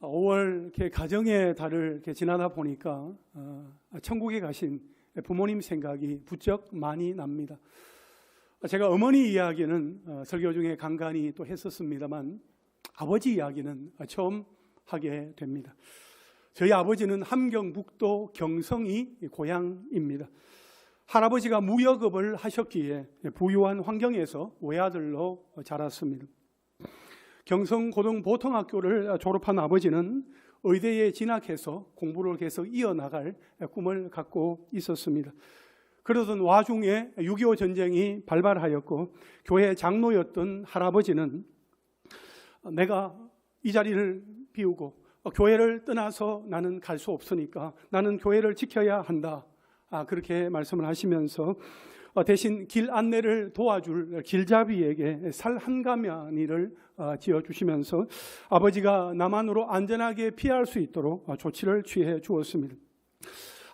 5월 이렇게 가정의 달을 이렇게 지나다 보니까 천국에 가신 부모님 생각이 부쩍 많이 납니다. 제가 어머니 이야기는 설교 중에 간간히 또 했었습니다만 아버지 이야기는 처음 하게 됩니다. 저희 아버지는 함경북도 경성이 고향입니다. 할아버지가 무역업을 하셨기에 부유한 환경에서 외아들로 자랐습니다. 경성고등보통학교를 졸업한 아버지는 의대에 진학해서 공부를 계속 이어나갈 꿈을 갖고 있었습니다. 그러던 와중에 6.25 전쟁이 발발하였고 교회 장로였던 할아버지는 내가 이 자리를 비우고 교회를 떠나서 나는 갈 수 없으니까 나는 교회를 지켜야 한다. 그렇게 말씀을 하시면서 대신 길 안내를 도와줄 길잡이에게 살 한 가마니를 지어주시면서 아버지가 남한으로 안전하게 피할 수 있도록 조치를 취해 주었습니다.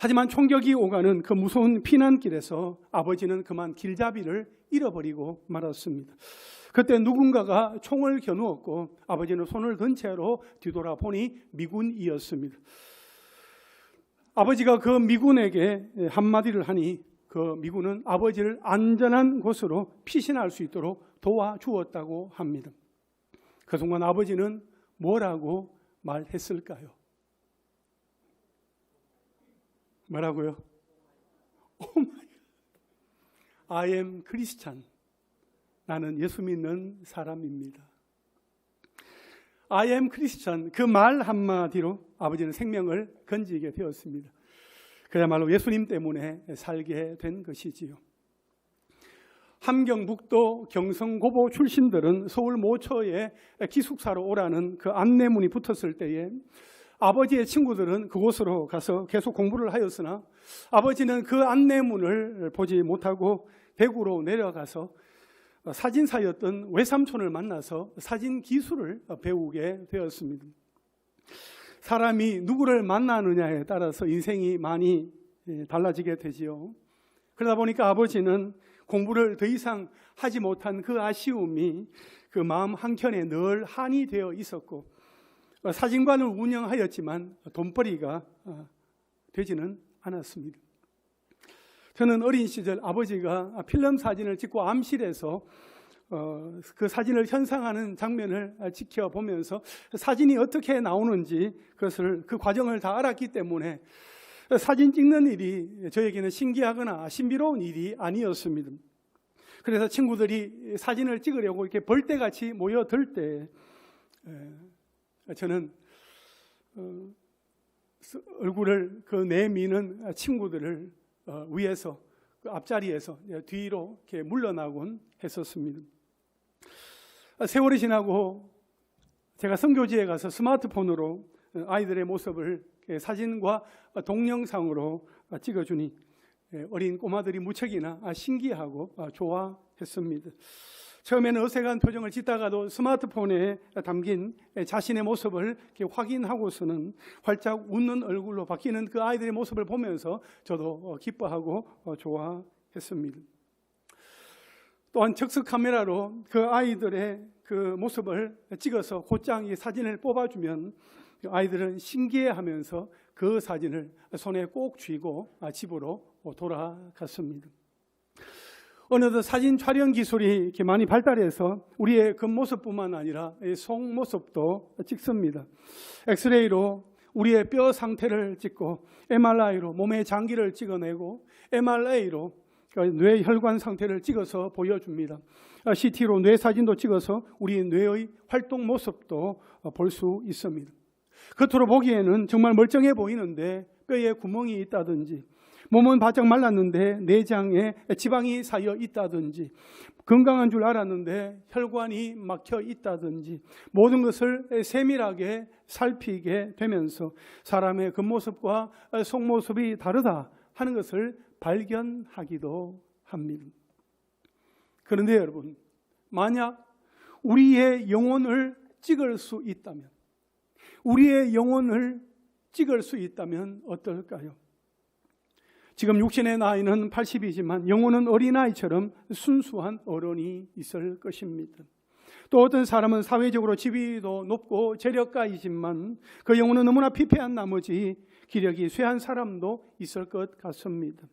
하지만 총격이 오가는 그 무서운 피난길에서 아버지는 그만 길잡이를 잃어버리고 말았습니다. 그때 누군가가 총을 겨누었고 아버지는 손을 든 채로 뒤돌아보니 미군이었습니다. 아버지가 그 미군에게 한마디를 하니 그 미군은 아버지를 안전한 곳으로 피신할 수 있도록 도와주었다고 합니다. 그 순간 아버지는 뭐라고 말했을까요? 뭐라고요? I am Christian. 나는 예수 믿는 사람입니다. I am Christian. 그 말 한마디로 아버지는 생명을 건지게 되었습니다. 그야말로 예수님 때문에 살게 된 것이지요. 함경북도 경성고보 출신들은 서울 모처에 기숙사로 오라는 그 안내문이 붙었을 때에 아버지의 친구들은 그곳으로 가서 계속 공부를 하였으나 아버지는 그 안내문을 보지 못하고 대구로 내려가서 사진사였던 외삼촌을 만나서 사진 기술을 배우게 되었습니다. 사람이 누구를 만나느냐에 따라서 인생이 많이 달라지게 되지요. 그러다 보니까 아버지는 공부를 더 이상 하지 못한 그 아쉬움이 그 마음 한켠에 늘 한이 되어 있었고 사진관을 운영하였지만 돈벌이가 되지는 않았습니다. 저는 어린 시절 아버지가 필름 사진을 찍고 암실에서 그 사진을 현상하는 장면을 지켜보면서 사진이 어떻게 나오는지 그 과정을 다 알았기 때문에 사진 찍는 일이 저에게는 신기하거나 신비로운 일이 아니었습니다. 그래서 친구들이 사진을 찍으려고 이렇게 벌떼같이 모여들 때 저는 얼굴을 내미는 친구들을 위에서 그 앞자리에서 뒤로 이렇게 물러나곤 했었습니다. 세월이 지나고 제가 선교지에 가서 스마트폰으로 아이들의 모습을 사진과 동영상으로 찍어주니 어린 꼬마들이 무척이나 신기하고 좋아했습니다. 처음에는 어색한 표정을 짓다가도 스마트폰에 담긴 자신의 모습을 이렇게 확인하고서는 활짝 웃는 얼굴로 바뀌는 그 아이들의 모습을 보면서 저도 기뻐하고 좋아했습니다. 또한 적수 카메라로 그 아이들의 그 모습을 찍어서 곧장 이 사진을 뽑아주면 아이들은 신기해하면서 그 사진을 손에 꼭 쥐고 집으로 돌아갔습니다. 어느덧 사진 촬영 기술이 이렇게 많이 발달해서 우리의 겉모습뿐만 아니라 속모습도 찍습니다. 엑스레이로 우리의 뼈 상태를 찍고 MRI로 몸의 장기를 찍어내고 MRA로 뇌 혈관 상태를 찍어서 보여줍니다. CT로 뇌 사진도 찍어서 우리 뇌의 활동 모습도 볼 수 있습니다. 겉으로 보기에는 정말 멀쩡해 보이는데 뼈에 구멍이 있다든지 몸은 바짝 말랐는데 내장에 지방이 쌓여 있다든지 건강한 줄 알았는데 혈관이 막혀 있다든지 모든 것을 세밀하게 살피게 되면서 사람의 겉모습과 속모습이 다르다 하는 것을 발견하기도 합니다. 그런데 여러분, 만약 우리의 영혼을 찍을 수 있다면 어떨까요? 지금 육신의 나이는 80이지만 영혼은 어린아이처럼 순수한 어른이 있을 것입니다. 또 어떤 사람은 사회적으로 지위도 높고 재력가이지만 그 영혼은 너무나 피폐한 나머지 기력이 쇠한 사람도 있을 것 같습니다.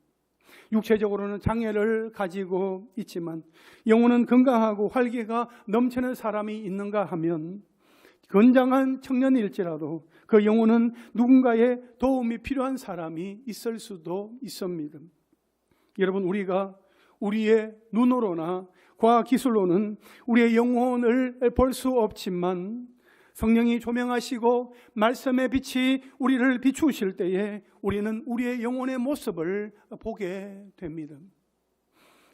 육체적으로는 장애를 가지고 있지만 영혼은 건강하고 활기가 넘치는 사람이 있는가 하면 건장한 청년일지라도 그 영혼은 누군가의 도움이 필요한 사람이 있을 수도 있습니다. 여러분, 우리가 우리의 눈으로나 과학기술로는 우리의 영혼을 볼 수 없지만 성령이 조명하시고 말씀의 빛이 우리를 비추실 때에 우리는 우리의 영혼의 모습을 보게 됩니다.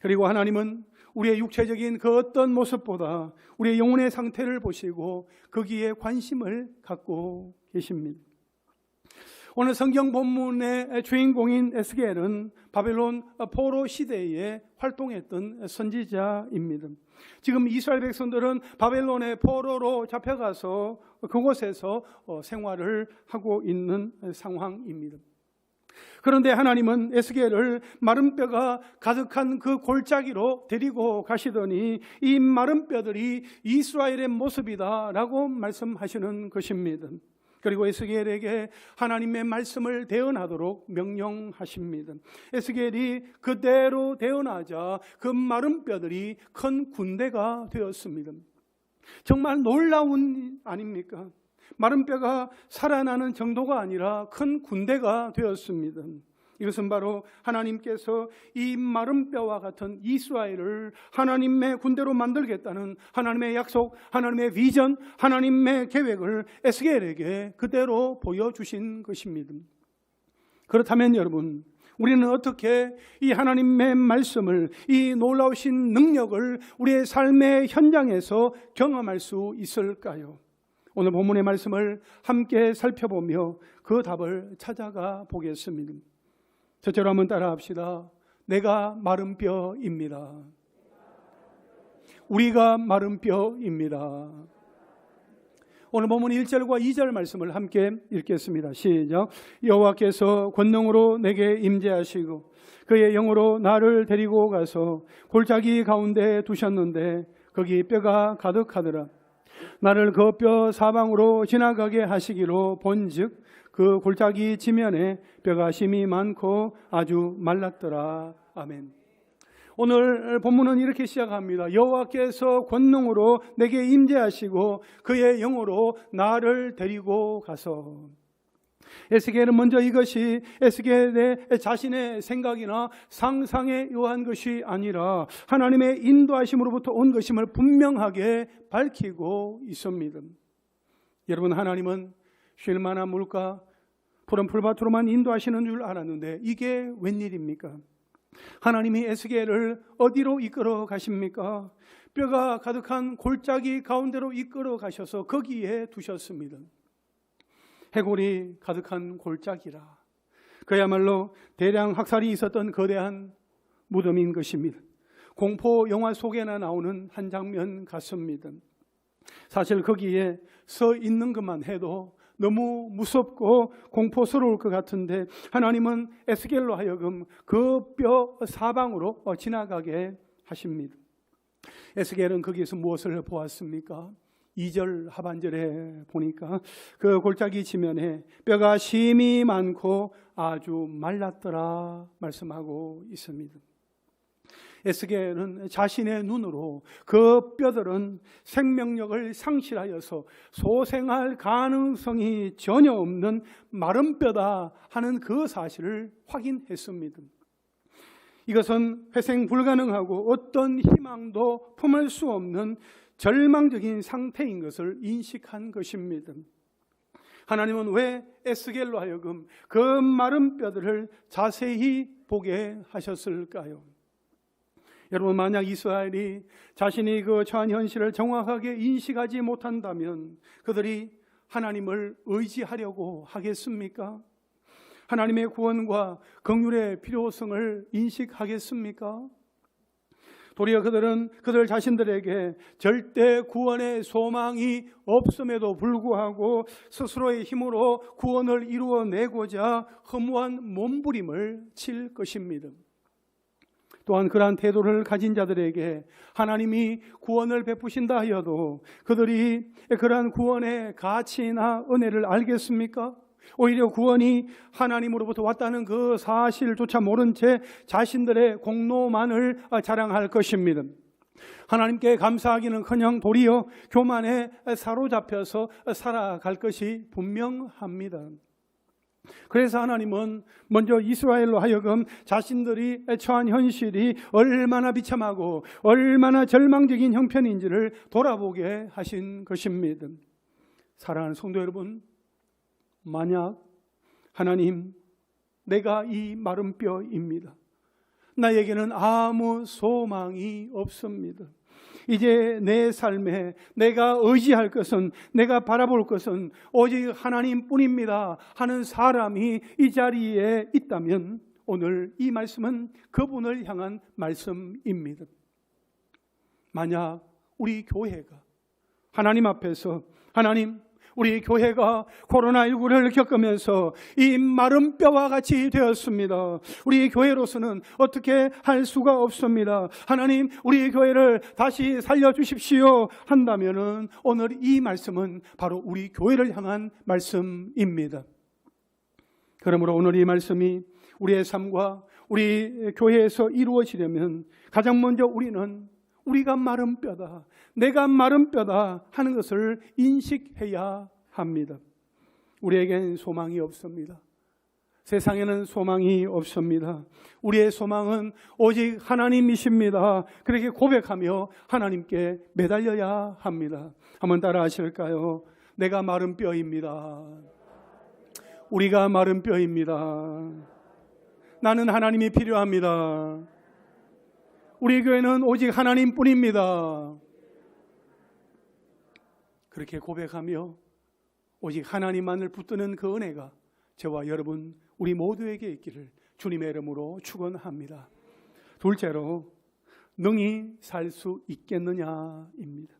그리고 하나님은 우리의 육체적인 그 어떤 모습보다 우리의 영혼의 상태를 보시고 거기에 관심을 갖고 계십니다. 오늘 성경 본문의 주인공인 에스겔은 바벨론 포로 시대에 활동했던 선지자입니다. 지금 이스라엘 백성들은 바벨론의 포로로 잡혀가서 그곳에서 생활을 하고 있는 상황입니다. 그런데 하나님은 에스겔을 마른 뼈가 가득한 그 골짜기로 데리고 가시더니 이 마른 뼈들이 이스라엘의 모습이다라고 말씀하시는 것입니다. 그리고 에스겔에게 하나님의 말씀을 대언하도록 명령하십니다. 에스겔이 그대로 대언하자 그 마른 뼈들이 큰 군대가 되었습니다. 정말 놀라운 일 아닙니까? 마른 뼈가 살아나는 정도가 아니라 큰 군대가 되었습니다. 이것은 바로 하나님께서 이 마른 뼈와 같은 이스라엘을 하나님의 군대로 만들겠다는 하나님의 약속, 하나님의 비전, 하나님의 계획을 에스겔에게 그대로 보여주신 것입니다. 그렇다면 여러분, 우리는 어떻게 이 하나님의 말씀을, 이 놀라우신 능력을 우리의 삶의 현장에서 경험할 수 있을까요? 오늘 본문의 말씀을 함께 살펴보며 그 답을 찾아가 보겠습니다. 첫째로 한번 따라합시다. 내가 마른 뼈입니다. 우리가 마른 뼈입니다. 오늘 본문 1절과 2절 말씀을 함께 읽겠습니다. 시작. 여호와께서 권능으로 내게 임재하시고 그의 영으로 나를 데리고 가서 골짜기 가운데 두셨는데 거기 뼈가 가득하더라. 나를 그 뼈 사방으로 지나가게 하시기로 본즉 그 골짜기 지면에 뼈가 심이 많고 아주 말랐더라. 아멘. 오늘 본문은 이렇게 시작합니다. 여호와께서 권능으로 내게 임재하시고 그의 영으로 나를 데리고 가서. 에스겔은 먼저 이것이 에스겔의 자신의 생각이나 상상에 의한 것이 아니라 하나님의 인도하심으로부터 온 것임을 분명하게 밝히고 있습니다. 여러분, 하나님은 쉴만한 물가, 푸른 풀밭으로만 인도하시는 줄 알았는데 이게 웬일입니까? 하나님이 에스겔을 어디로 이끌어 가십니까? 뼈가 가득한 골짜기 가운데로 이끌어 가셔서 거기에 두셨습니다. 해골이 가득한 골짜기라. 그야말로 대량 학살이 있었던 거대한 무덤인 것입니다. 공포 영화 속에나 나오는 한 장면 같습니다. 사실 거기에 서 있는 것만 해도 너무 무섭고 공포스러울 것 같은데 하나님은 에스겔로 하여금 그 뼈 사방으로 지나가게 하십니다. 에스겔은 거기에서 무엇을 보았습니까? 2절 하반절에 보니까 그 골짜기 지면에 뼈가 심이 많고 아주 말랐더라 말씀하고 있습니다. 에스겔은 자신의 눈으로 그 뼈들은 생명력을 상실하여서 소생할 가능성이 전혀 없는 마른 뼈다 하는 그 사실을 확인했습니다. 이것은 회생 불가능하고 어떤 희망도 품을 수 없는 절망적인 상태인 것을 인식한 것입니다. 하나님은 왜 에스겔로 하여금 그 마른 뼈들을 자세히 보게 하셨을까요? 여러분, 만약 이스라엘이 자신이 그 처한 현실을 정확하게 인식하지 못한다면 그들이 하나님을 의지하려고 하겠습니까? 하나님의 구원과 긍휼의 필요성을 인식하겠습니까? 도리어 그들은 그들 자신들에게 절대 구원의 소망이 없음에도 불구하고 스스로의 힘으로 구원을 이루어내고자 허무한 몸부림을 칠 것입니다. 또한 그러한 태도를 가진 자들에게 하나님이 구원을 베푸신다 하여도 그들이 그러한 구원의 가치나 은혜를 알겠습니까? 오히려 구원이 하나님으로부터 왔다는 그 사실조차 모른 채 자신들의 공로만을 자랑할 것입니다. 하나님께 감사하기는커녕 도리어 교만에 사로잡혀서 살아갈 것이 분명합니다. 그래서 하나님은 먼저 이스라엘로 하여금 자신들이 처한 현실이 얼마나 비참하고 얼마나 절망적인 형편인지를 돌아보게 하신 것입니다. 사랑하는 성도 여러분, 만약 하나님, 내가 이 마른 뼈입니다. 나에게는 아무 소망이 없습니다. 이제 내 삶에 내가 의지할 것은, 내가 바라볼 것은 오직 하나님뿐입니다 하는 사람이 이 자리에 있다면 오늘 이 말씀은 그분을 향한 말씀입니다. 만약 우리 교회가 하나님 앞에서, 하나님, 우리 교회가 코로나19를 겪으면서 이 마른 뼈와 같이 되었습니다. 우리 교회로서는 어떻게 할 수가 없습니다. 하나님, 우리 교회를 다시 살려주십시오 한다면은 오늘 이 말씀은 바로 우리 교회를 향한 말씀입니다. 그러므로 오늘 이 말씀이 우리의 삶과 우리 교회에서 이루어지려면 가장 먼저 우리는 우리가 마른 뼈다, 내가 마른 뼈다 하는 것을 인식해야 합니다. 우리에겐 소망이 없습니다. 세상에는 소망이 없습니다. 우리의 소망은 오직 하나님이십니다. 그렇게 고백하며 하나님께 매달려야 합니다. 한번 따라 하실까요? 내가 마른 뼈입니다. 우리가 마른 뼈입니다. 나는 하나님이 필요합니다. 우리 교회는 오직 하나님뿐입니다. 그렇게 고백하며 오직 하나님만을 붙드는 그 은혜가 저와 여러분, 우리 모두에게 있기를 주님의 이름으로 축원합니다. 둘째로, 능히 살 수 있겠느냐입니다.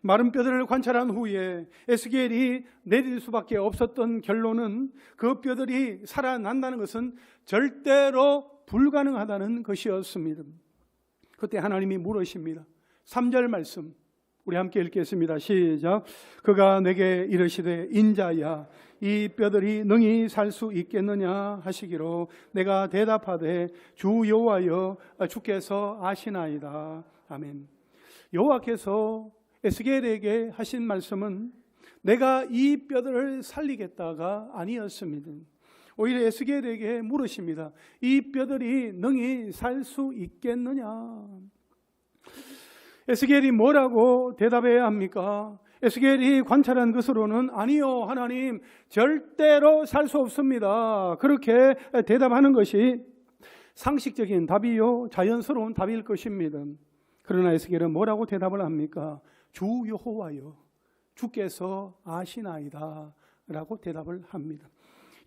마른 뼈들을 관찰한 후에 에스겔이 내릴 수밖에 없었던 결론은 그 뼈들이 살아난다는 것은 절대로 불가능하다는 것이었습니다. 그때 하나님이 물으십니다. 3절 말씀 우리 함께 읽겠습니다. 시작. 그가 내게 이르시되 인자야, 이 뼈들이 능히 살 수 있겠느냐 하시기로 내가 대답하되 주 여호와여, 주께서 아시나이다. 아멘. 여호와께서 에스겔에게 하신 말씀은 내가 이 뼈들을 살리겠다가 아니었습니다. 오히려 에스겔에게 물으십니다. 이 뼈들이 능히 살 수 있겠느냐? 에스겔이 뭐라고 대답해야 합니까? 에스겔이 관찰한 것으로는 아니요, 하나님, 절대로 살 수 없습니다. 그렇게 대답하는 것이 상식적인 답이요, 자연스러운 답일 것입니다. 그러나 에스겔은 뭐라고 대답을 합니까? 주 여호와여, 주께서 아시나이다 라고 대답을 합니다.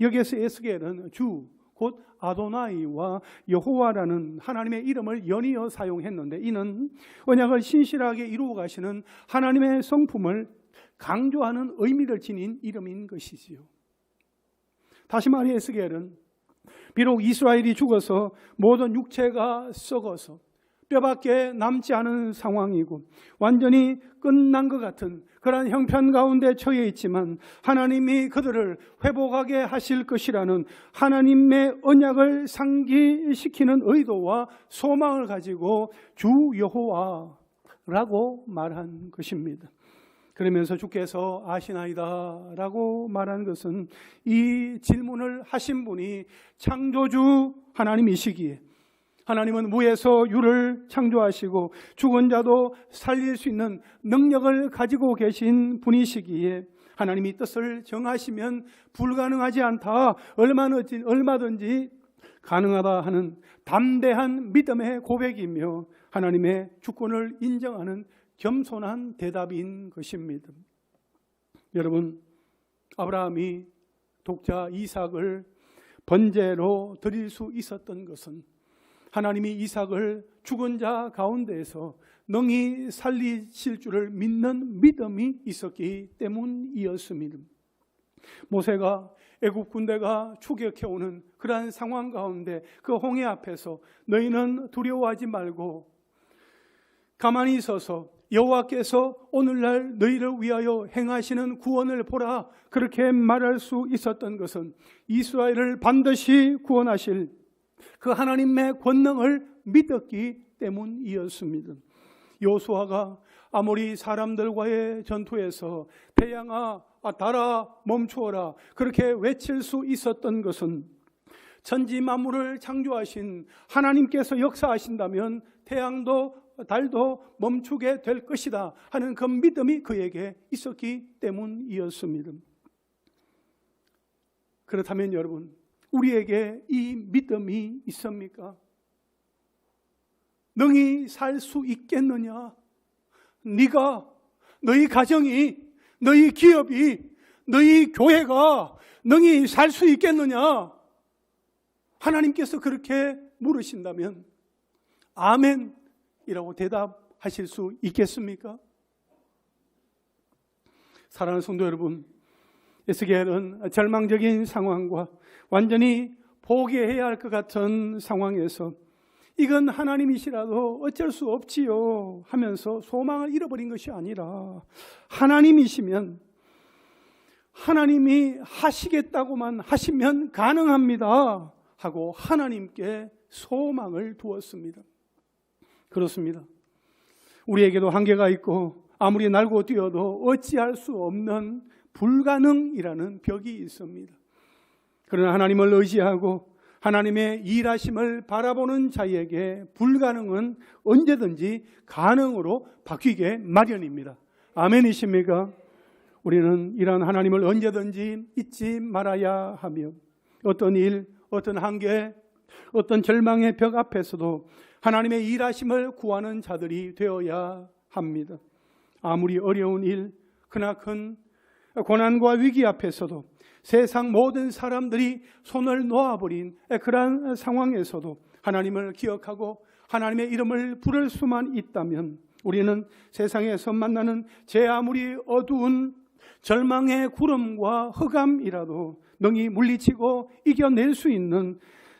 여기에서 에스겔은 주, 곧 아도나이와 여호와라는 하나님의 이름을 연이어 사용했는데, 이는 언약을 신실하게 이루어 가시는 하나님의 성품을 강조하는 의미를 지닌 이름인 것이지요. 다시 말해 에스겔은 비록 이스라엘이 죽어서 모든 육체가 썩어서 뼈밖에 남지 않은 상황이고 완전히 끝난 것 같은 그러한 형편 가운데 처해 있지만 하나님이 그들을 회복하게 하실 것이라는 하나님의 언약을 상기시키는 의도와 소망을 가지고 주 여호와라고 말한 것입니다. 그러면서 주께서 아시나이다 라고 말한 것은 이 질문을 하신 분이 창조주 하나님이시기에, 하나님은 무에서 유를 창조하시고 죽은 자도 살릴 수 있는 능력을 가지고 계신 분이시기에 하나님이 뜻을 정하시면 불가능하지 않다, 얼마든지 가능하다 하는 담대한 믿음의 고백이며 하나님의 주권을 인정하는 겸손한 대답인 것입니다. 여러분, 아브라함이 독자 이삭을 번제로 드릴 수 있었던 것은 하나님이 이삭을 죽은 자 가운데에서 능히 살리실 줄을 믿는 믿음이 있었기 때문이었습니다. 모세가 애굽 군대가 추격해오는 그러한 상황 가운데 그 홍해 앞에서 너희는 두려워하지 말고 가만히 있어서 여호와께서 오늘날 너희를 위하여 행하시는 구원을 보라, 그렇게 말할 수 있었던 것은 이스라엘을 반드시 구원하실 그 하나님의 권능을 믿었기 때문이었습니다. 여호수아가 아모리 사람들과의 전투에서 태양아 달아 멈추어라 그렇게 외칠 수 있었던 것은 천지 만물을 창조하신 하나님께서 역사하신다면 태양도 달도 멈추게 될 것이다 하는 그 믿음이 그에게 있었기 때문이었습니다. 그렇다면 여러분, 우리에게 이 믿음이 있습니까? 능히 살 수 있겠느냐? 네가, 너희 가정이, 너희 기업이, 너희 교회가 능히 살 수 있겠느냐? 하나님께서 그렇게 물으신다면 아멘이라고 대답하실 수 있겠습니까? 사랑하는 성도 여러분, 에스겔은 절망적인 상황과 완전히 포기해야 할 것 같은 상황에서 이건 하나님이시라도 어쩔 수 없지요 하면서 소망을 잃어버린 것이 아니라 하나님이시면 하나님이 하시겠다고만 하시면 가능합니다 하고 하나님께 소망을 두었습니다. 그렇습니다. 우리에게도 한계가 있고 아무리 날고 뛰어도 어찌할 수 없는 불가능이라는 벽이 있습니다. 그러나 하나님을 의지하고 하나님의 일하심을 바라보는 자에게 불가능은 언제든지 가능으로 바뀌게 마련입니다. 아멘이십니까? 우리는 이러한 하나님을 언제든지 잊지 말아야 하며 어떤 일, 어떤 한계, 어떤 절망의 벽 앞에서도 하나님의 일하심을 구하는 자들이 되어야 합니다. 아무리 어려운 일, 크나큰 고난과 위기 앞에서도 세상 모든 사람들이 손을 놓아버린 그러한 상황에서도 하나님을 기억하고 하나님의 이름을 부를 수만 있다면 우리는 세상에서 만나는 제 아무리 어두운 절망의 구름과 흑암이라도 능히 물리치고 이겨낼 수 있는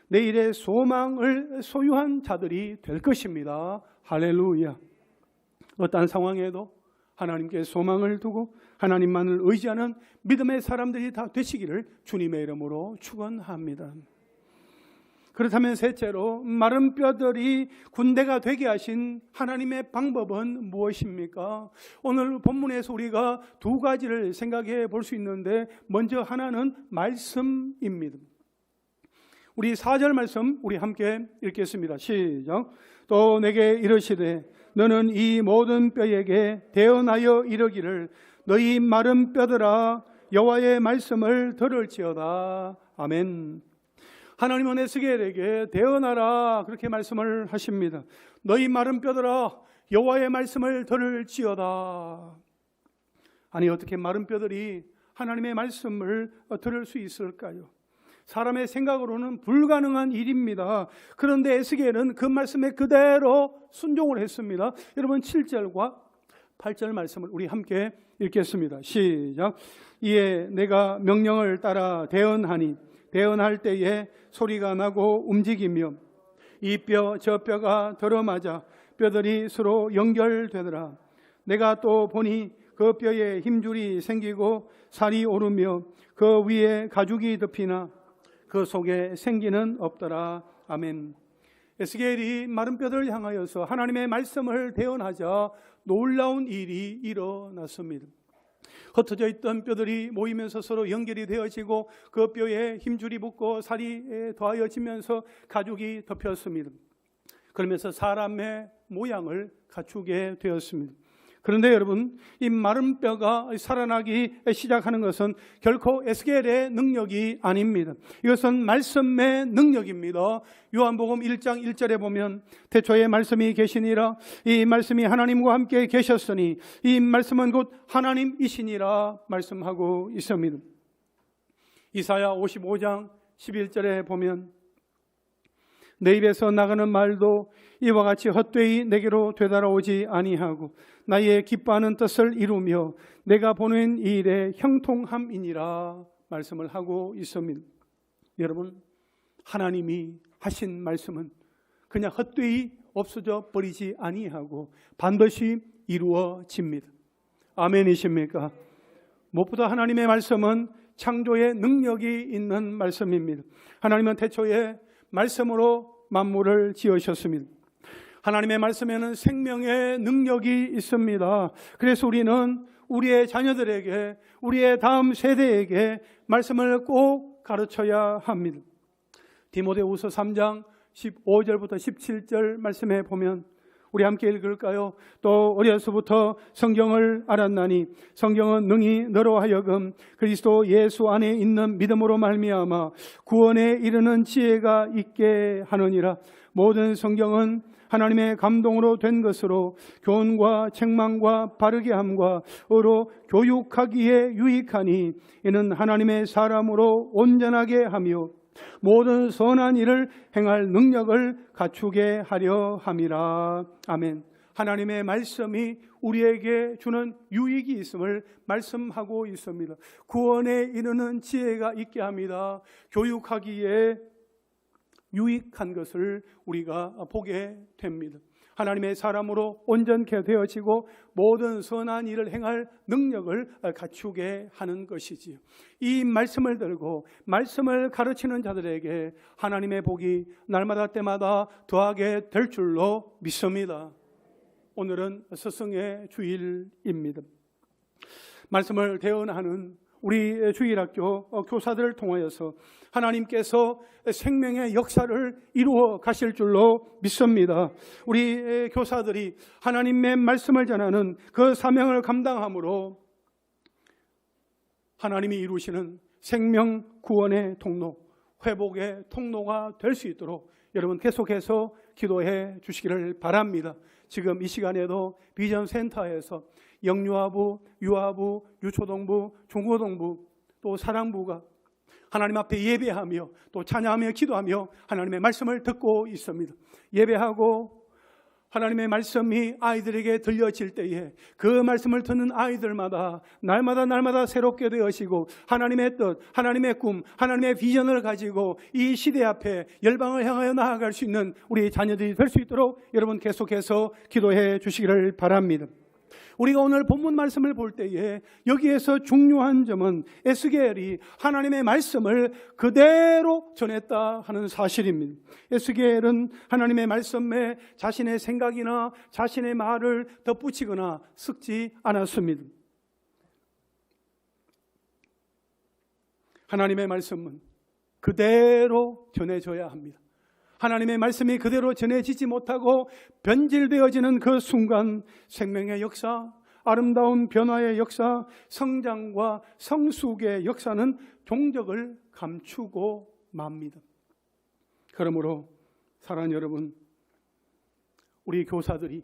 내일의 소망을 소유한 자들이 될 것입니다. 할렐루야. 어떠한 상황에도 하나님께 소망을 두고 하나님만을 의지하는 믿음의 사람들이 다 되시기를 주님의 이름으로 축원합니다. 그렇다면 셋째로 마른 뼈들이 군대가 되게 하신 하나님의 방법은 무엇입니까? 오늘 본문에서 우리가 두 가지를 생각해 볼 수 있는데 먼저 하나는 말씀입니다. 우리 4절 말씀 우리 함께 읽겠습니다. 시작. 또 내게 이르시되 너는 이 모든 뼈에게 대언하여 이르기를 너희 마른 뼈들아 여호와의 말씀을 들을지어다. 아멘. 하나님은 에스겔에게 대언하라 그렇게 말씀을 하십니다. 너희 마른 뼈들아 여호와의 말씀을 들을지어다. 아니 어떻게 마른 뼈들이 하나님의 말씀을 들을 수 있을까요? 사람의 생각으로는 불가능한 일입니다. 그런데 에스겔은 그 말씀에 그대로 순종을 했습니다. 여러분 7절과 8절 말씀을 우리 함께 읽겠습니다. 시작. 이에 내가 명령을 따라 대언하니 대언할 때에 소리가 나고 움직이며 이 뼈 저 뼈가 들어맞아 뼈들이 서로 연결되더라. 내가 또 보니 그 뼈에 힘줄이 생기고 살이 오르며 그 위에 가죽이 덮이나 그 속에 생기는 없더라. 아멘. 에스겔이 마른 뼈들을 향하여서 하나님의 말씀을 대언하자 놀라운 일이 일어났습니다. 흩어져 있던 뼈들이 모이면서 서로 연결이 되어지고 그 뼈에 힘줄이 붙고 살이 더하여지면서 가죽이 덮였습니다. 그러면서 사람의 모양을 갖추게 되었습니다. 그런데 여러분, 이 마른 뼈가 살아나기 시작하는 것은 결코 에스겔의 능력이 아닙니다. 이것은 말씀의 능력입니다. 요한복음 1장 1절에 보면 태초에 말씀이 계시니라 이 말씀이 하나님과 함께 계셨으니 이 말씀은 곧 하나님이시니라 말씀하고 있습니다. 이사야 55장 11절에 보면 내 입에서 나가는 말도 이와 같이 헛되이 내게로 되돌아오지 아니하고 나의 기뻐하는 뜻을 이루며 내가 보낸 이 일에 형통함이니라 말씀을 하고 있습니다. 여러분, 하나님이 하신 말씀은 그냥 헛되이 없어져 버리지 아니하고 반드시 이루어집니다. 아멘이십니까? 무엇보다 하나님의 말씀은 창조의 능력이 있는 말씀입니다. 하나님은 태초에 말씀으로 만물을 지으셨습니다. 하나님의 말씀에는 생명의 능력이 있습니다. 그래서 우리는 우리의 자녀들에게, 우리의 다음 세대에게 말씀을 꼭 가르쳐야 합니다. 디모데후서 3장 15절부터 17절 말씀에 보면 우리 함께 읽을까요? 또 어려서부터 성경을 알았나니 성경은 능히 너로 하여금 그리스도 예수 안에 있는 믿음으로 말미암아 구원에 이르는 지혜가 있게 하느니라. 모든 성경은 하나님의 감동으로 된 것으로 교훈과 책망과 바르게 함과 어로 교육하기에 유익하니 이는 하나님의 사람으로 온전하게 하며 모든 선한 일을 행할 능력을 갖추게 하려 함이라. 아멘. 하나님의 말씀이 우리에게 주는 유익이 있음을 말씀하고 있습니다. 구원에 이르는 지혜가 있게 합니다. 교육하기에 유익한 것을 우리가 보게 됩니다. 하나님의 사람으로 온전케 되어지고 모든 선한 일을 행할 능력을 갖추게 하는 것이지요. 이 말씀을 들고 말씀을 가르치는 자들에게 하나님의 복이 날마다 때마다 더하게 될 줄로 믿습니다. 오늘은 스승의 주일입니다. 말씀을 대언하는 우리 주일학교 교사들을 통하여서 하나님께서 생명의 역사를 이루어 가실 줄로 믿습니다. 우리 교사들이 하나님의 말씀을 전하는 그 사명을 감당함으로 하나님이 이루시는 생명 구원의 통로, 회복의 통로가 될 수 있도록 여러분 계속해서 기도해 주시기를 바랍니다. 지금 이 시간에도 비전센터에서 영유아부, 유아부, 유초동부, 중고동부 또 사랑부가 하나님 앞에 예배하며 또 찬양하며 기도하며 하나님의 말씀을 듣고 있습니다. 예배하고 하나님의 말씀이 아이들에게 들려질 때에 그 말씀을 듣는 아이들마다 날마다 새롭게 되어지고 하나님의 뜻, 하나님의 꿈, 하나님의 비전을 가지고 이 시대 앞에 열방을 향하여 나아갈 수 있는 우리 자녀들이 될 수 있도록 여러분 계속해서 기도해 주시기를 바랍니다. 우리가 오늘 본문 말씀을 볼 때에 여기에서 중요한 점은 에스겔이 하나님의 말씀을 그대로 전했다 하는 사실입니다. 에스겔은 하나님의 말씀에 자신의 생각이나 자신의 말을 덧붙이거나 섞지 않았습니다. 하나님의 말씀은 그대로 전해져야 합니다. 하나님의 말씀이 그대로 전해지지 못하고 변질되어지는 그 순간 생명의 역사, 아름다운 변화의 역사, 성장과 성숙의 역사는 종적을 감추고 맙니다. 그러므로 사랑하는 여러분, 우리 교사들이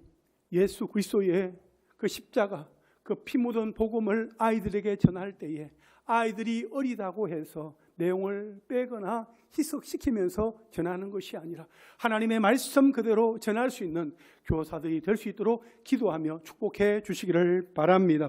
예수 그리스도의 그 십자가, 그 피 묻은 복음을 아이들에게 전할 때에 아이들이 어리다고 해서 내용을 빼거나 희석시키면서 전하는 것이 아니라 하나님의 말씀 그대로 전할 수 있는 교사들이 될 수 있도록 기도하며 축복해 주시기를 바랍니다.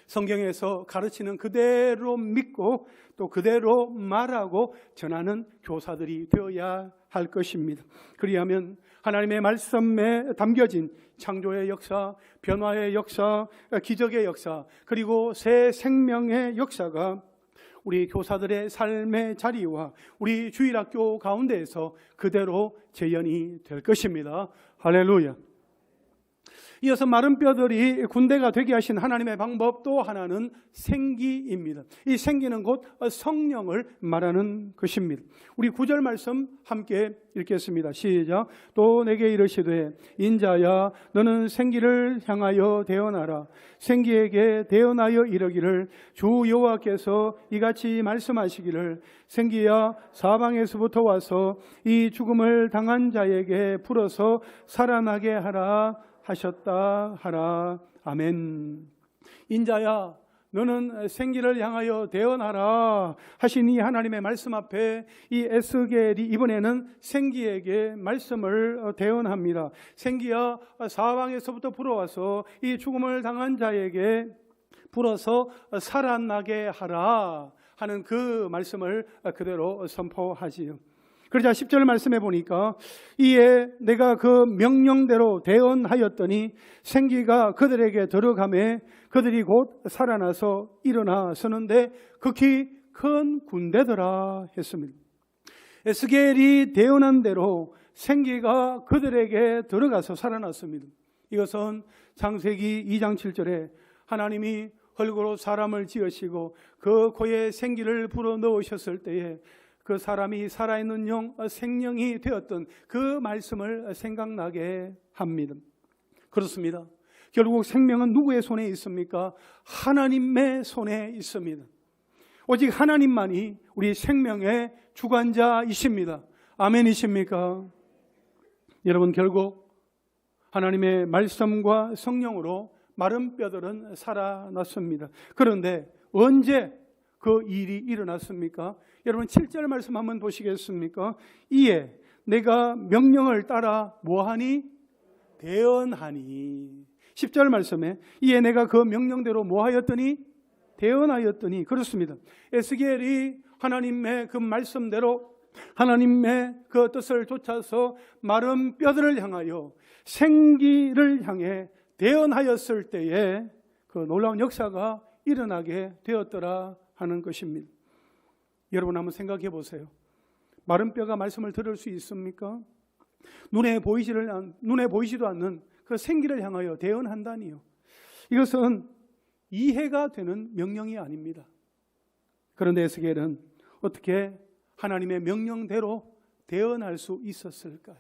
성경에서 가르치는 그대로 믿고 또 그대로 말하고 전하는 교사들이 되어야 할 것입니다. 그리하면 하나님의 말씀에 담겨진 창조의 역사, 변화의 역사, 기적의 역사, 그리고 새 생명의 역사가 우리 교사들의 삶의 자리와 우리 주일학교 가운데에서 그대로 재현이 될 것입니다. 할렐루야. 이어서 마른 뼈들이 군대가 되게 하신 하나님의 방법 또 하나는 생기입니다. 이 생기는 곧 성령을 말하는 것입니다. 우리 9절 말씀 함께 읽겠습니다. 시작. 또 내게 이르시되 인자야 너는 생기를 향하여 대언하라. 생기에게 대언하여 이르기를 주 여호와께서 이같이 말씀하시기를 생기야 사방에서부터 와서 이 죽음을 당한 자에게 풀어서 살아나게 하라 하셨다 하라. 아멘. 인자야 너는 생기를 향하여 대언하라 하신 이 하나님의 말씀 앞에 이 에스겔이 이번에는 생기에게 말씀을 대언합니다. 생기야, 사방에서부터 불어와서 이 죽음을 당한 자에게 불어서 살아나게 하라 하는 그 말씀을 그대로 선포하지요. 그러자 10절 말씀해 보니까 이에 내가 그 명령대로 대언하였더니 생기가 그들에게 들어가매 그들이 곧 살아나서 일어나 서는데 극히 큰 군대더라 했습니다. 에스겔이 대언한 대로 생기가 그들에게 들어가서 살아났습니다. 이것은 창세기 2장 7절에 하나님이 흙으로 사람을 지으시고 그 코에 생기를 불어넣으셨을 때에 그 사람이 살아있는 영, 생명이 되었던 그 말씀을 생각나게 합니다. 그렇습니다. 결국 생명은 누구의 손에 있습니까? 하나님의 손에 있습니다. 오직 하나님만이 우리 생명의 주관자이십니다. 아멘이십니까? 여러분, 결국 하나님의 말씀과 성령으로 마른 뼈들은 살아났습니다. 그런데 언제 그 일이 일어났습니까? 여러분 7절 말씀 한번 보시겠습니까? 이에 내가 명령을 따라 뭐하니? 대언하니. 10절 말씀에 이에 내가 그 명령대로 뭐하였더니? 대언하였더니. 그렇습니다. 에스겔이 하나님의 그 말씀대로 하나님의 그 뜻을 쫓아서 마른 뼈들을 향하여 생기를 향해 대언하였을 때에 그 놀라운 역사가 일어나게 되었더라 하는 것입니다. 여러분 한번 생각해 보세요. 마른 뼈가 말씀을 들을 수 있습니까? 눈에 보이지도 않는 그 생기를 향하여 대언한다니요. 이것은 이해가 되는 명령이 아닙니다. 그런데 에스겔은 어떻게 하나님의 명령대로 대언할 수 있었을까요?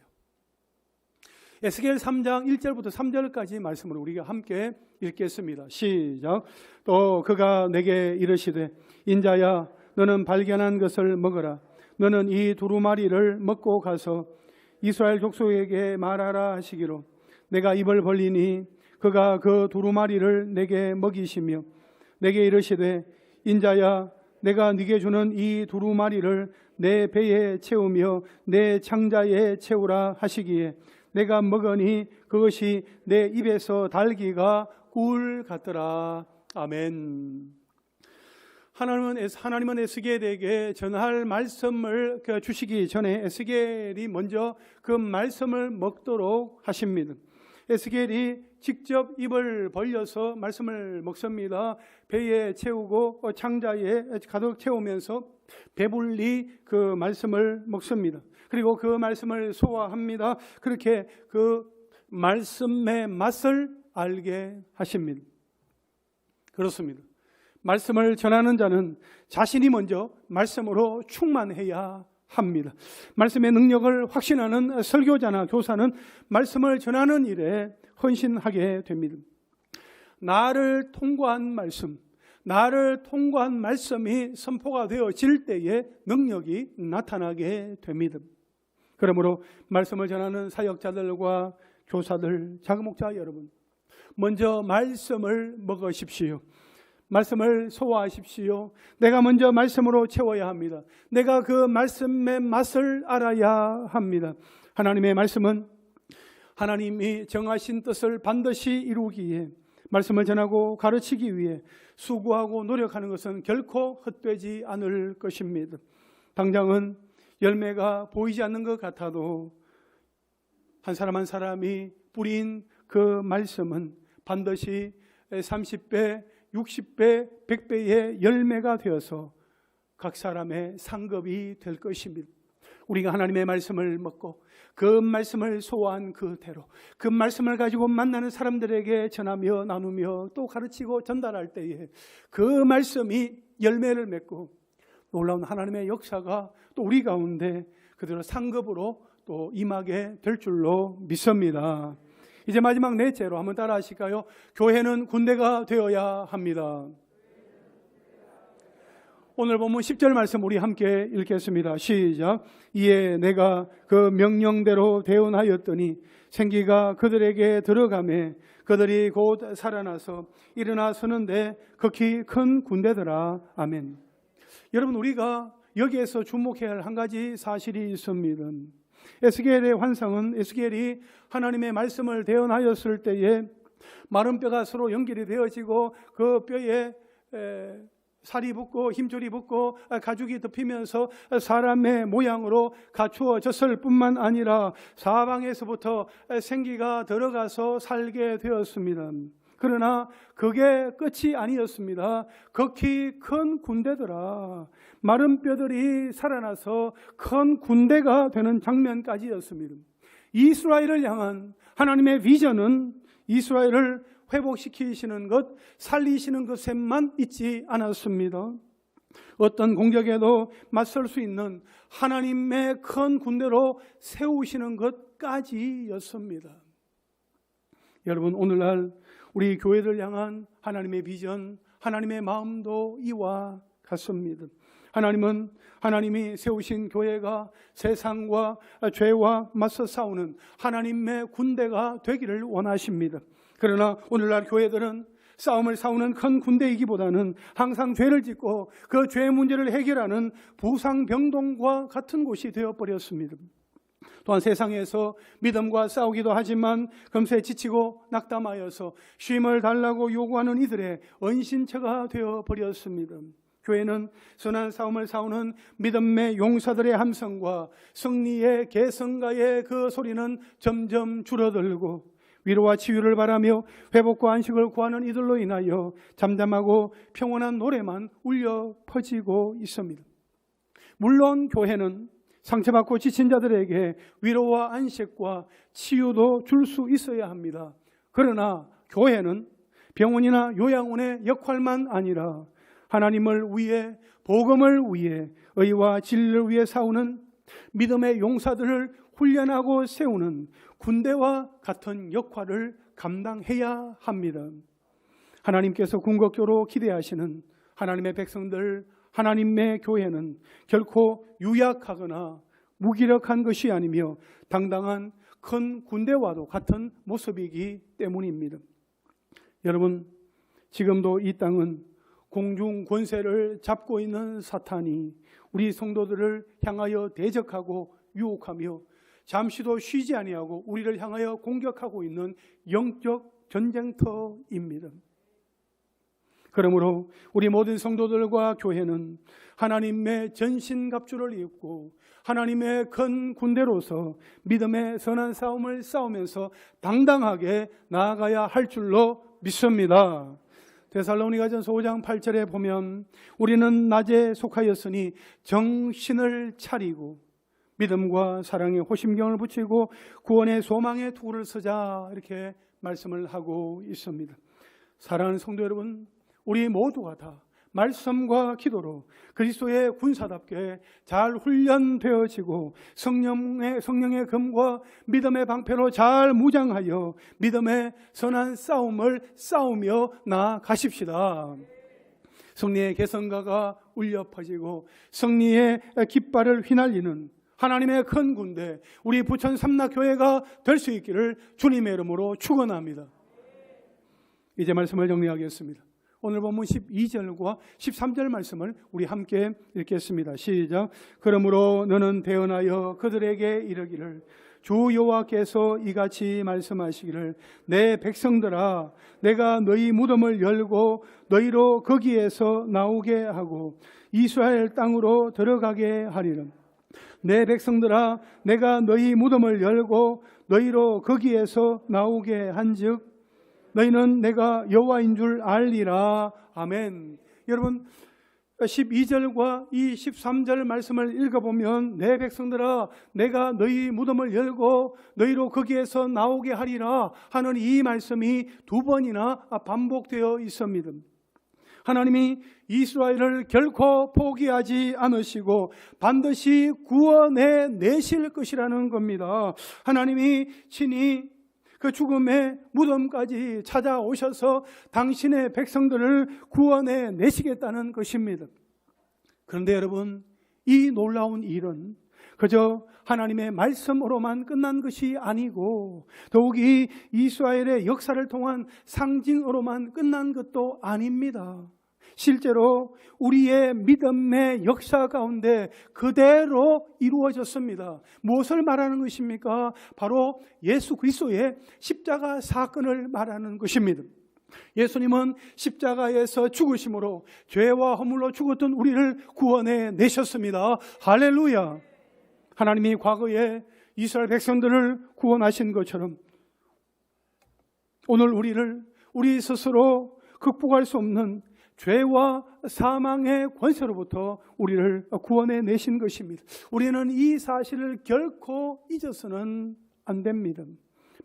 에스겔 3장 1절부터 3절까지 말씀을 우리가 함께 읽겠습니다. 시작. 또 그가 내게 이르시되 인자야 너는 발견한 것을 먹어라. 너는 이 두루마리를 먹고 가서 이스라엘 족속에게 말하라 하시기로 내가 입을 벌리니 그가 그 두루마리를 내게 먹이시며 내게 이르시되 인자야 내가 네게 주는 이 두루마리를 내 배에 채우며 내 창자에 채우라 하시기에 내가 먹으니 그것이 내 입에서 달기가 꿀 같더라. 아멘. 하나님은 에스겔에게 전할 말씀을 주시기 전에 에스겔이 먼저 그 말씀을 먹도록 하십니다. 에스겔이 직접 입을 벌려서 말씀을 먹습니다. 배에 채우고 창자에 가득 채우면서 배불리 그 말씀을 먹습니다. 그리고 그 말씀을 소화합니다. 그렇게 그 말씀의 맛을 알게 하십니다. 그렇습니다. 말씀을 전하는 자는 자신이 먼저 말씀으로 충만해야 합니다. 말씀의 능력을 확신하는 설교자나 교사는 말씀을 전하는 일에 헌신하게 됩니다. 나를 통과한 말씀이 선포가 되어질 때에 능력이 나타나게 됩니다. 그러므로 말씀을 전하는 사역자들과 교사들, 자금목자 여러분, 먼저 말씀을 먹으십시오. 말씀을 소화하십시오. 내가 먼저 말씀으로 채워야 합니다. 내가 그 말씀의 맛을 알아야 합니다. 하나님의 말씀은 하나님이 정하신 뜻을 반드시 이루기에 말씀을 전하고 가르치기 위해 수고하고 노력하는 것은 결코 헛되지 않을 것입니다. 당장은 열매가 보이지 않는 것 같아도 한 사람 한 사람이 뿌린 그 말씀은 반드시 30배, 60배, 100배의 열매가 되어서 각 사람의 상급이 될 것입니다. 우리가 하나님의 말씀을 먹고 그 말씀을 소화한 그대로 그 말씀을 가지고 만나는 사람들에게 전하며 나누며 또 가르치고 전달할 때에 그 말씀이 열매를 맺고 놀라운 하나님의 역사가 또 우리 가운데 그대로 상급으로 또 임하게 될 줄로 믿습니다. 이제 마지막 넷째로 한번 따라 하실까요? 교회는 군대가 되어야 합니다. 오늘 본문 10절 말씀 우리 함께 읽겠습니다. 시작. 이에 내가 그 명령대로 대언하였더니 생기가 그들에게 들어가매 그들이 곧 살아나서 일어나 서는데 극히 큰 군대더라. 아멘. 여러분, 우리가 여기에서 주목해야 할 한 가지 사실이 있습니다. 에스겔의 환상은 에스겔이 하나님의 말씀을 대언하였을 때에 마른 뼈가 서로 연결이 되어지고 그 뼈에 살이 붙고 힘줄이 붙고 가죽이 덮이면서 사람의 모양으로 갖추어졌을 뿐만 아니라 사방에서부터 생기가 들어가서 살게 되었습니다. 그러나 그게 끝이 아니었습니다. 극히 큰 군대더라. 마른 뼈들이 살아나서 큰 군대가 되는 장면까지였습니다. 이스라엘을 향한 하나님의 비전은 이스라엘을 회복시키시는 것, 살리시는 것에만 있지 않았습니다. 어떤 공격에도 맞설 수 있는 하나님의 큰 군대로 세우시는 것까지였습니다. 여러분, 오늘날 우리 교회를 향한 하나님의 비전, 하나님의 마음도 이와 같습니다. 하나님은 하나님이 세우신 교회가 세상과 죄와 맞서 싸우는 하나님의 군대가 되기를 원하십니다. 그러나 오늘날 교회들은 싸움을 싸우는 큰 군대이기보다는 항상 죄를 짓고 그 죄의 문제를 해결하는 부상병동과 같은 곳이 되어버렸습니다. 또한 세상에서 믿음과 싸우기도 하지만 금세 지치고 낙담하여서 쉼을 달라고 요구하는 이들의 은신처가 되어버렸습니다. 교회는 선한 싸움을 싸우는 믿음의 용사들의 함성과 승리의 계승가의 그 소리는 점점 줄어들고 위로와 치유를 바라며 회복과 안식을 구하는 이들로 인하여 잠잠하고 평온한 노래만 울려 퍼지고 있습니다. 물론 교회는 상처받고 지친 자들에게 위로와 안식과 치유도 줄 수 있어야 합니다. 그러나 교회는 병원이나 요양원의 역할만 아니라 하나님을 위해, 복음을 위해, 의와 진리를 위해 싸우는 믿음의 용사들을 훈련하고 세우는 군대와 같은 역할을 감당해야 합니다. 하나님께서 궁극적으로 기대하시는 하나님의 백성들, 하나님의 교회는 결코 유약하거나 무기력한 것이 아니며 당당한 큰 군대와도 같은 모습이기 때문입니다. 여러분, 지금도 이 땅은 공중 권세를 잡고 있는 사탄이 우리 성도들을 향하여 대적하고 유혹하며 잠시도 쉬지 아니하고 우리를 향하여 공격하고 있는 영적 전쟁터입니다. 그러므로 우리 모든 성도들과 교회는 하나님의 전신갑주를 입고 하나님의 큰 군대로서 믿음의 선한 싸움을 싸우면서 당당하게 나아가야 할 줄로 믿습니다. 데살로니가전서 5장 8절에 보면 우리는 낮에 속하였으니 정신을 차리고 믿음과 사랑에 호심경을 붙이고 구원의 소망의 투구를 서자, 이렇게 말씀을 하고 있습니다. 사랑하는 성도 여러분, 우리 모두가 다 말씀과 기도로 그리스도의 군사답게 잘 훈련되어지고 성령의 검과 믿음의 방패로 잘 무장하여 믿음의 선한 싸움을 싸우며 나아가십시다. 승리의 개성가가 울려 퍼지고 승리의 깃발을 휘날리는 하나님의 큰 군대, 우리 부천 삼락교회가 될 수 있기를 주님의 이름으로 축원합니다. 이제 말씀을 정리하겠습니다. 오늘 본문 12절과 13절 말씀을 우리 함께 읽겠습니다. 시작. 그러므로 너는 대언하여 그들에게 이르기를 주 여호와께서 이같이 말씀하시기를 내 백성들아, 내가 너희 무덤을 열고 너희로 거기에서 나오게 하고 이스라엘 땅으로 들어가게 하리라. 내 백성들아, 내가 너희 무덤을 열고 너희로 거기에서 나오게 한즉 너희는 내가 여호와인 줄 알리라. 아멘. 여러분, 12절과 이 13절 말씀을 읽어보면 내 백성들아, 내가 너희 무덤을 열고 너희로 거기에서 나오게 하리라 하는 이 말씀이 두 번이나 반복되어 있습니다. 하나님이 이스라엘을 결코 포기하지 않으시고 반드시 구원해 내실 것이라는 겁니다. 하나님이 친히 그 죽음의 무덤까지 찾아오셔서 당신의 백성들을 구원해 내시겠다는 것입니다. 그런데 여러분, 이 놀라운 일은 그저 하나님의 말씀으로만 끝난 것이 아니고 더욱이 이스라엘의 역사를 통한 상징으로만 끝난 것도 아닙니다. 실제로 우리의 믿음의 역사 가운데 그대로 이루어졌습니다. 무엇을 말하는 것입니까? 바로 예수 그리스도의 십자가 사건을 말하는 것입니다. 예수님은 십자가에서 죽으심으로 죄와 허물로 죽었던 우리를 구원해 내셨습니다. 할렐루야! 하나님이 과거에 이스라엘 백성들을 구원하신 것처럼 오늘 우리 스스로 극복할 수 없는 죄와 사망의 권세로부터 우리를 구원해 내신 것입니다. 우리는 이 사실을 결코 잊어서는 안 됩니다.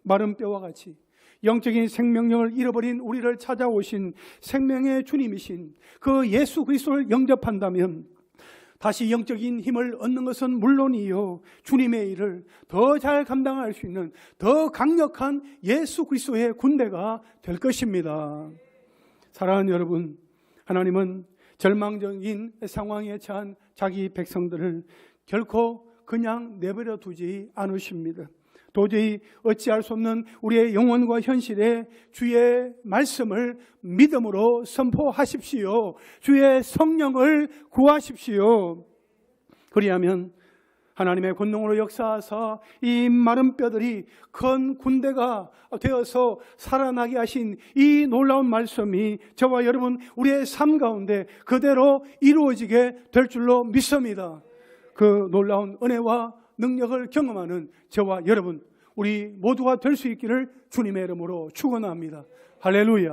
마른 뼈와 같이 영적인 생명력을 잃어버린 우리를 찾아오신 생명의 주님이신 그 예수 그리스도를 영접한다면 다시 영적인 힘을 얻는 것은 물론이요, 주님의 일을 더 잘 감당할 수 있는 더 강력한 예수 그리스도의 군대가 될 것입니다. 사랑하는 여러분, 하나님은 절망적인 상황에 처한 자기 백성들을 결코 그냥 내버려 두지 않으십니다. 도저히 어찌할 수 없는 우리의 영혼과 현실에 주의 말씀을 믿음으로 선포하십시오. 주의 성령을 구하십시오. 그리하면 하나님의 권능으로 역사하사 이 마른 뼈들이 큰 군대가 되어서 살아나게 하신 이 놀라운 말씀이 저와 여러분 우리의 삶 가운데 그대로 이루어지게 될 줄로 믿습니다. 그 놀라운 은혜와 능력을 경험하는 저와 여러분, 우리 모두가 될 수 있기를 주님의 이름으로 축원합니다. 할렐루야.